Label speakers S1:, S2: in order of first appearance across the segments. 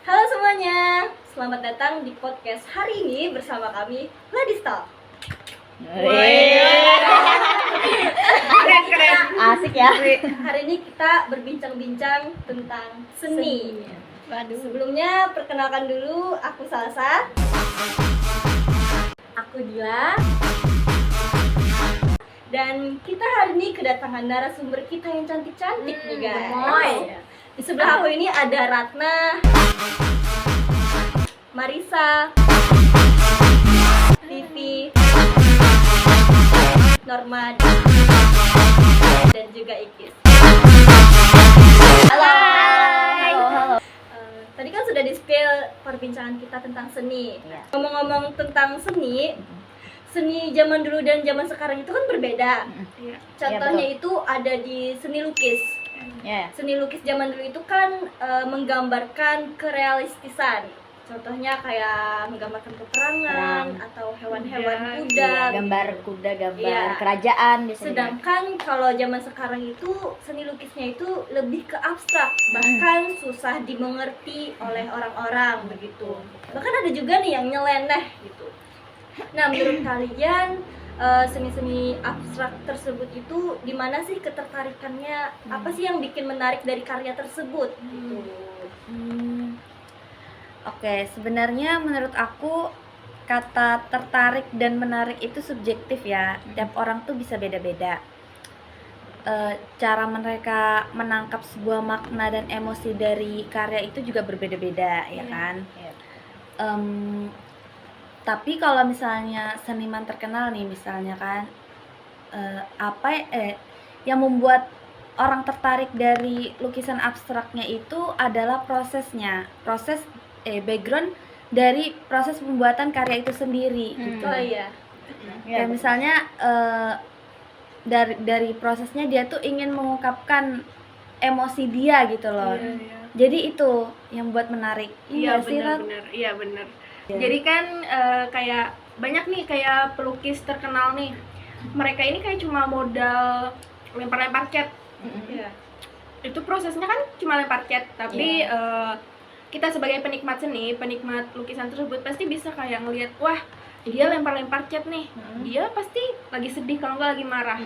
S1: Halo semuanya, selamat datang di podcast hari ini bersama kami Ladista.
S2: Keren. Asik ya.
S1: Hari ini kita berbincang-bincang tentang seni. Sebelumnya perkenalkan dulu, aku Salsa. Aku Dila. Dan kita hari ini kedatangan narasumber kita yang cantik-cantik nih guys. Di sebelah aku ini ada Ratna, Marisa, Vivi, Norma, dan juga Ikis.
S2: Halo.
S1: Tadi kan sudah di-spill perbincangan kita tentang seni.
S2: Iya.
S1: Ngomong-ngomong tentang seni zaman dulu dan zaman sekarang itu kan berbeda. Contohnya itu ada di seni lukis. Seni lukis zaman dulu itu kan menggambarkan kerealistisan. Contohnya kayak menggambarkan peperangan atau hewan-hewan kuda.
S2: Gambar kuda, gambar kerajaan biasanya.
S1: Sedangkan kalau zaman sekarang itu seni lukisnya itu lebih ke abstrak, bahkan susah dimengerti oleh orang-orang begitu. Bahkan ada juga nih yang nyeleneh gitu. Nah, menurut kalian seni-seni abstrak tersebut itu di mana sih ketertarikannya? Apa sih yang bikin menarik dari karya tersebut?
S2: Oke, sebenarnya menurut aku kata tertarik dan menarik itu subjektif ya. Tiap orang tuh bisa beda-beda. Cara mereka menangkap sebuah makna dan emosi dari karya itu juga berbeda-beda, ya kan? Tapi kalau misalnya seniman terkenal nih misalnya kan, yang membuat orang tertarik dari lukisan abstraknya itu adalah prosesnya, background dari proses pembuatan karya itu sendiri gitu.
S1: Oh iya.
S2: Kayak misalnya dari prosesnya dia tuh ingin mengungkapkan emosi dia gitu loh. Jadi itu yang buat menarik.
S3: Iya benar. Iya benar. Jadi kan kayak banyak nih kayak pelukis terkenal nih. Mereka ini kayak cuma modal lempar-lempar cat. Itu prosesnya kan cuma lempar cat, tapi kita sebagai penikmat seni, penikmat lukisan tersebut pasti bisa kayak ngelihat, wah dia lempar-lempar cat nih, dia pasti lagi sedih kalau nggak lagi marah.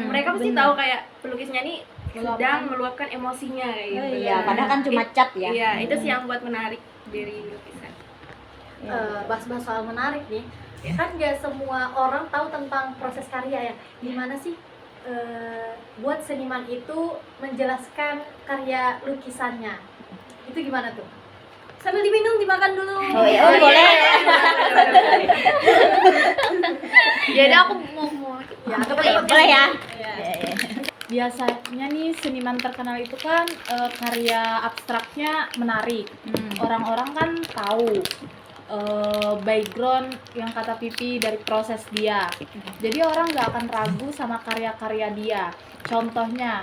S3: Mereka pasti tahu kayak pelukisnya nih sedang meluapkan emosinya kayak gitu.
S2: Iya, padahal kan cuma cat ya.
S3: Iya, itu sih yang buat menarik dari lukisan.
S4: Bahas-bahas soal menarik nih, kan gak semua orang tahu tentang proses karya ya. Gimana sih buat seniman itu menjelaskan karya lukisannya? Itu gimana tuh?
S1: Sambil diminum, dimakan dulu.
S2: Oh iya, boleh.
S3: Jadi aku mau
S2: Boleh ya.
S5: Biasanya nih seniman terkenal itu kan karya abstraknya menarik. Orang-orang kan tahu background yang kata Pipi dari proses dia. Jadi orang nggak akan ragu sama karya-karya dia. Contohnya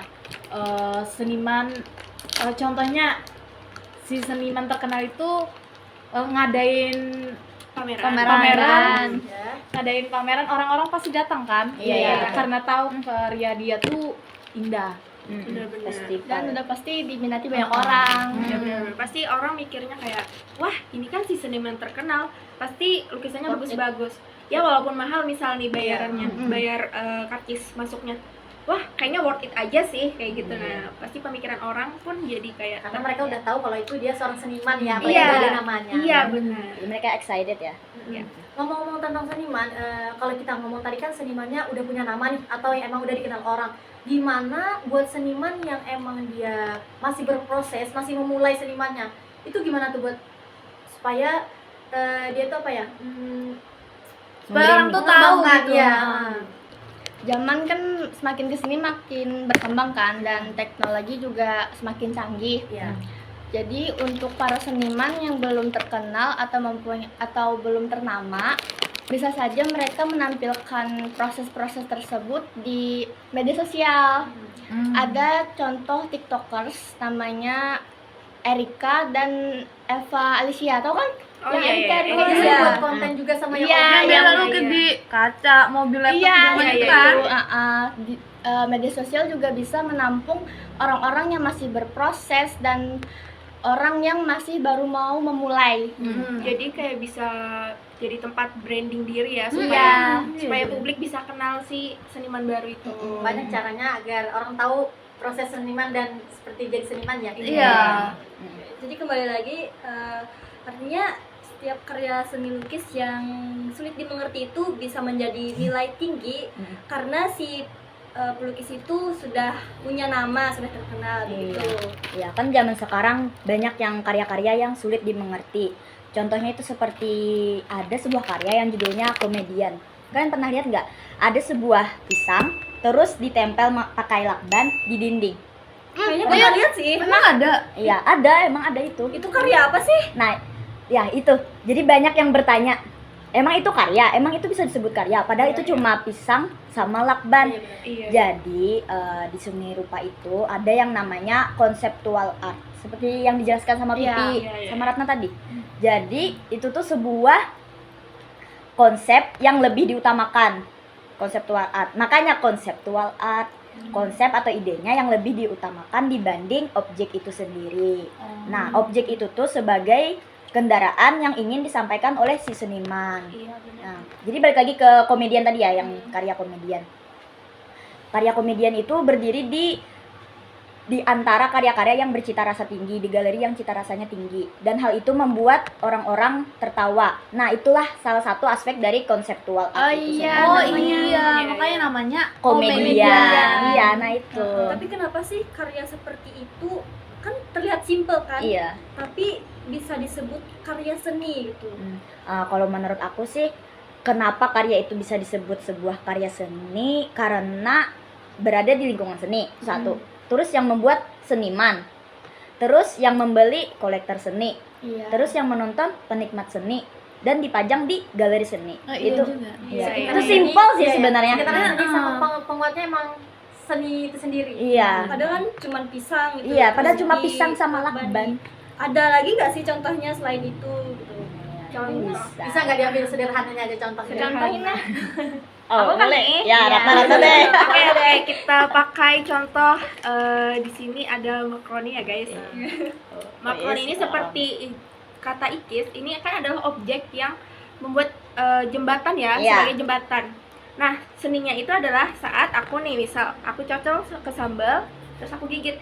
S5: si seniman terkenal itu ngadain pameran. Ngadain pameran, orang-orang pasti datang kan?
S2: Iya.
S5: Karena tahu karya dia tuh indah.
S3: benar-benar.
S1: Dan udah pasti diminati banyak orang.
S3: Ya benar. Pasti orang mikirnya kayak, wah ini kan si seniman terkenal, pasti lukisannya bagus-bagus. Ya walaupun mahal misal nih bayarannya, bayar karcis masuknya, wah kayaknya worth it aja sih kayak gitu. Nah pasti pemikiran orang pun jadi kayak,
S4: Karena mereka udah tahu kalau itu dia seorang seniman ya,
S3: Iya.
S4: dari namanya.
S3: iya benar.
S2: Jadi mereka excited ya.
S4: Ngomong-ngomong tentang seniman, kalau kita ngomong tadi kan senimannya udah punya nama nih, atau yang emang udah dikenal orang. Gimana buat seniman yang emang dia masih berproses, masih memulai senimannya, itu gimana tuh buat supaya dia tuh apa ya?
S1: Supaya orang tuh tahu gitu.
S4: Ya.
S1: Zaman kan semakin kesini makin berkembang kan, dan teknologi juga semakin canggih.
S4: Iya.
S1: Jadi untuk para seniman yang belum terkenal atau belum ternama, bisa saja mereka menampilkan proses-proses tersebut di media sosial. Ada contoh tiktokers namanya Erika dan Eva Alicia, tau kan?
S3: Oh
S1: Yang
S3: iya,
S1: Erika
S3: iya,
S1: Erika
S4: Dia
S1: Alicia.
S4: buat konten juga sama yang
S1: Iya,
S4: orang
S1: yang
S4: lain.
S5: lalu di kaca mobil laptop
S1: Iya,
S5: semuanya
S3: iya,
S5: kan.
S1: itu. Media sosial juga bisa menampung orang-orang yang masih berproses dan
S5: orang yang masih baru mau memulai.
S3: Jadi kayak bisa jadi tempat branding diri ya,
S5: Iya.
S3: supaya publik bisa kenal si seniman baru itu.
S4: Banyak caranya agar orang tahu proses seniman dan seperti jadi seniman ya.
S5: Iya.
S1: Jadi kembali lagi artinya setiap karya seni lukis yang sulit dimengerti itu bisa menjadi nilai tinggi karena si pelukis itu sudah punya nama, sudah terkenal gitu.
S6: Ya kan zaman sekarang banyak yang karya-karya yang sulit dimengerti. Contohnya itu seperti ada sebuah karya yang judulnya Komedian. Kalian pernah lihat nggak? Ada sebuah pisang terus ditempel pakai lakban di dinding.
S1: Kayaknya pernah lihat sih.
S2: Memang ada.
S6: Iya, ada, emang ada itu.
S1: Itu karya apa sih?
S6: Nah, ya itu. Jadi banyak yang bertanya, emang itu karya? Emang itu bisa disebut karya? Padahal itu cuma pisang sama lakban.
S3: Iya.
S6: Jadi di seni rupa itu ada yang namanya konseptual art, seperti yang dijelaskan sama Pipi sama Ratna tadi. Jadi itu tuh sebuah konsep yang lebih diutamakan, konseptual art. Makanya konseptual art, konsep atau idenya yang lebih diutamakan dibanding objek itu sendiri. Nah, objek itu tuh sebagai kendaraan yang ingin disampaikan oleh si seniman. Nah, jadi balik lagi ke komedian tadi ya, yang karya komedian. Karya komedian itu berdiri di antara karya-karya yang bercita rasa tinggi, di galeri yang cita rasanya tinggi, dan hal itu membuat orang-orang tertawa. Nah, itulah salah satu aspek dari konseptual art itu sendiri.
S2: Makanya namanya
S6: Komedian. Iya, nah itu.
S1: Tapi kenapa sih karya seperti itu kan terlihat simpel kan?
S6: Iya.
S1: Tapi bisa disebut karya seni gitu.
S6: Kalau menurut aku sih, kenapa karya itu bisa disebut sebuah karya seni? Karena berada di lingkungan seni, satu. Terus yang membuat seniman. Terus yang membeli kolektor seni. Terus yang menonton penikmat seni. Dan dipajang di galeri seni. Itu
S2: juga.
S6: iya.
S3: Iya.
S6: Itu simpel sih
S4: Iya,
S6: sebenarnya.
S4: Kita seni sama penguatnya emang seni itu sendiri.
S6: Iya.
S1: Padahal kan cuma pisang gitu.
S6: Iya, padahal
S1: terus
S6: cuma
S1: di
S6: pisang sama lakban.
S1: Ada lagi nggak sih contohnya selain itu gitu?
S4: Bisa nggak diambil sederhananya aja contohnya?
S3: Contohin lah.
S6: Oh,
S3: Apa kali?
S6: boleh. Ya, rata-rata deh.
S3: Oke, kita pakai contoh di sini ada makroni ya guys. Makroni ini seperti kata ikis, ini kan adalah objek yang membuat jembatan ya,
S6: Iya.
S3: sebagai jembatan. Nah, seninya itu adalah saat aku nih, misal aku cocol ke sambal, terus aku gigit.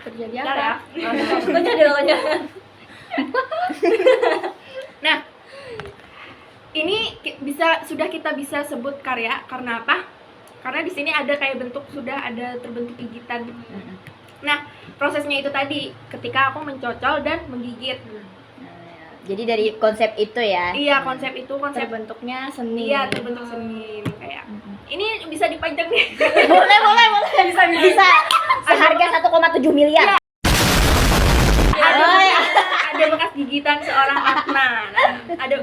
S5: Terjadi
S3: Ya,
S5: apa?
S1: Kok jadi lonjakan?
S3: Nah, ini sudah kita bisa sebut karya karena apa? Karena di sini ada kayak sudah ada terbentuk gigitan. Nah, prosesnya itu tadi ketika aku mencocol dan menggigit.
S6: Jadi dari konsep itu ya.
S3: Iya, konsep itu konsep
S5: Terbentuknya seni.
S3: iya terbentuk seni kayak. Ini bisa dipajang nih.
S6: boleh. Bisa seharga 1,7 miliar.
S3: Ada bekas gigitan seorang Ratna. Nah, ada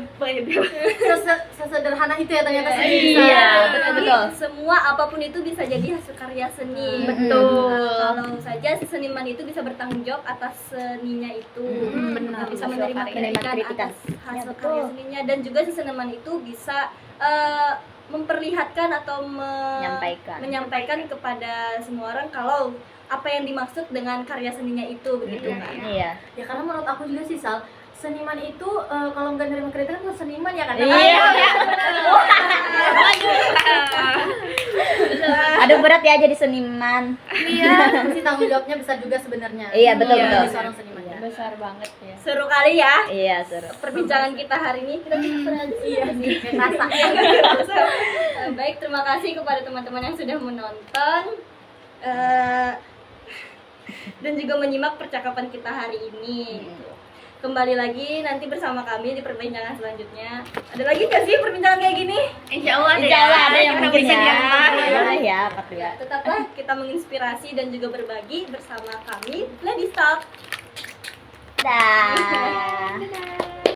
S4: Sesederhana itu ya ternyata seni bisa.
S6: Iya,
S1: Jadi
S6: betul.
S1: semua apapun itu bisa jadi hasil karya seni.
S3: Betul.
S1: Kalau saja si seniman itu bisa bertanggung jawab atas seninya itu.
S5: benar.
S1: Bisa menerima kritikan
S6: kritikan.
S1: atas hasil
S6: Ya, betul.
S1: karya seninya, dan juga si seniman itu bisa memperlihatkan atau menyampaikan kepada semua orang kalau apa yang dimaksud dengan karya seninya itu begitu kan.
S6: Iya.
S4: Ya karena menurut aku juga sih Sal, seniman itu kalau nggak nerima kritikan bukan seniman ya kan?
S6: Iya. Aduh, berat ya jadi seniman.
S4: Iya. Si tanggung jawabnya besar juga sebenarnya.
S6: Iya, betul.
S4: Jadi seorang seniman. Ya.
S5: Besar banget ya.
S1: Seru kali ya
S6: Iya, seru.
S1: perbincangan kita hari ini. Kita
S4: Iya sih, rasa.
S1: Baik, terima kasih kepada teman-teman yang sudah menonton dan juga menyimak percakapan kita hari ini. Kembali lagi nanti bersama kami di perbincangan selanjutnya. Ada lagi nggak sih perbincangan kayak gini?
S3: Insya Allah ada,
S6: Insya Allah ada yang
S3: Kita
S6: bikin
S3: bisa
S6: ya.
S3: di rumah.
S6: Ya, Pak Tua.
S1: Tetaplah kita menginspirasi dan juga berbagi bersama kami Lady Talk.
S6: Dah.